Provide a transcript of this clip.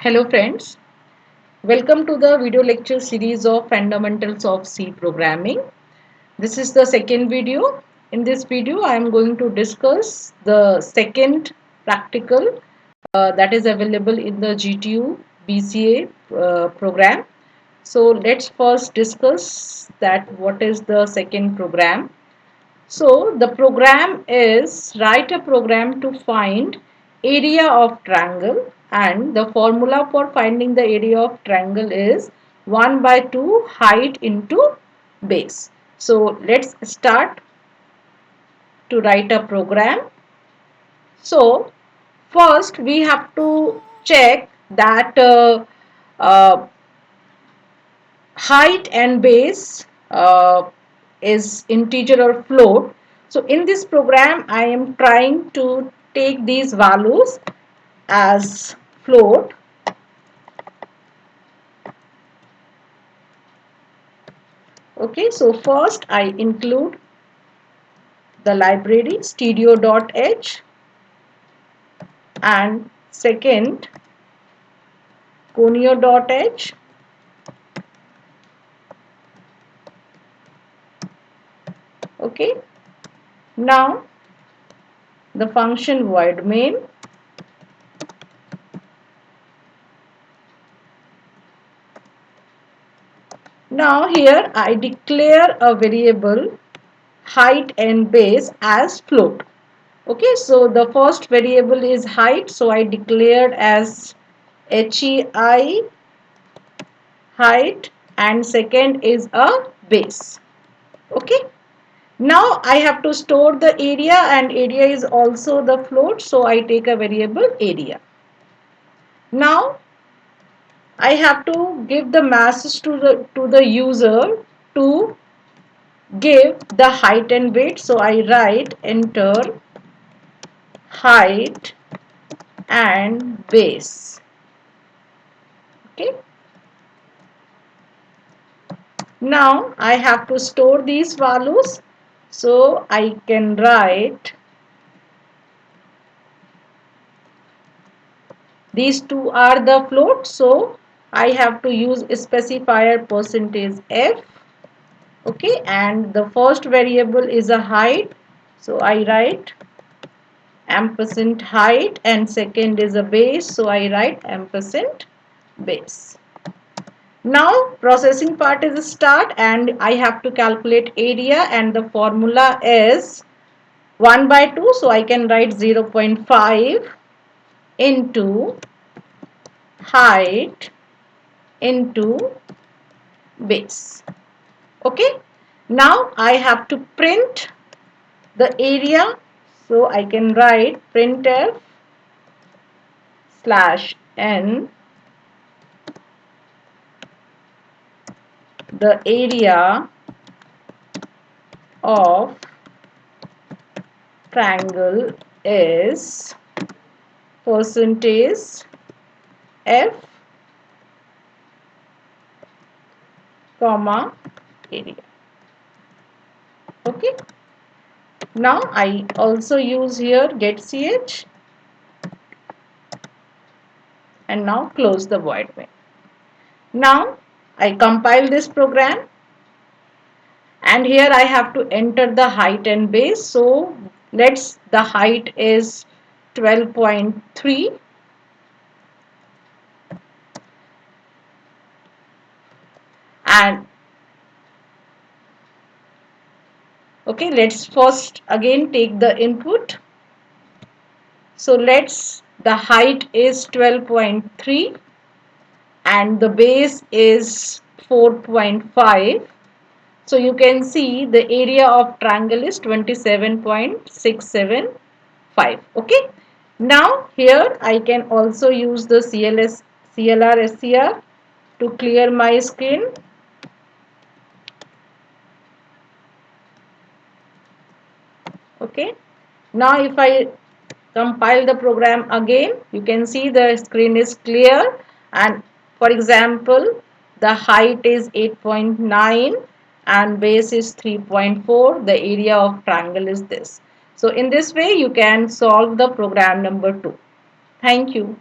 Hello friends, welcome to the video lecture series of Fundamentals of C Programming. This is the second video. In this video I am going to discuss the second practical that is available in the GTU BCA program. So let's first discuss that what is the second program. So the program is write a program to find area of triangle, and the formula for finding the area of triangle is 1 by 2 height into base. So let's start to write a program. So first we have to check that uh, height and base is integer or float. So in this program I am trying to take these values as float. Okay, so first I include the library stereo.h, and second conio.h, okay. Now the function void main. Now here I declare a variable height and base as float. Okay, so the first variable is height, so I declared as HEI height, and second is a base. Okay, now I have to store the area, and area is also the float, so I take a variable area. Now I have to give the message to the user to give the height and weight, so I write enter height and base. Okay, now I have to store these values, so I can write these two are the float, so I have to use specifier %f. Okay, and the first variable is a height, so I write ampersand height, and second is a base, so I write ampersand base. Now processing part is start, and I have to calculate area, and the formula is 1 by 2, so I can write 0.5 into height into base. Okay, now I have to print the area, so I can write printf /n the area of triangle is %f, comma area. Okay, now I also use here getch, and now close the void main. Now I compile this program, and here I have to enter the height and base. So the height is 12.3, and okay, let's first again take the input. So the height is 12.3 and the base is 4.5. So you can see the area of triangle is 27.675. Okay. Now here I can also use the CLR SCR to clear my screen. Okay. Now if I compile the program again, you can see the screen is clear, and for example the height is 8.9 and base is 3.4. the area of triangle is this. So in this way you can solve the program number 2. Thank you.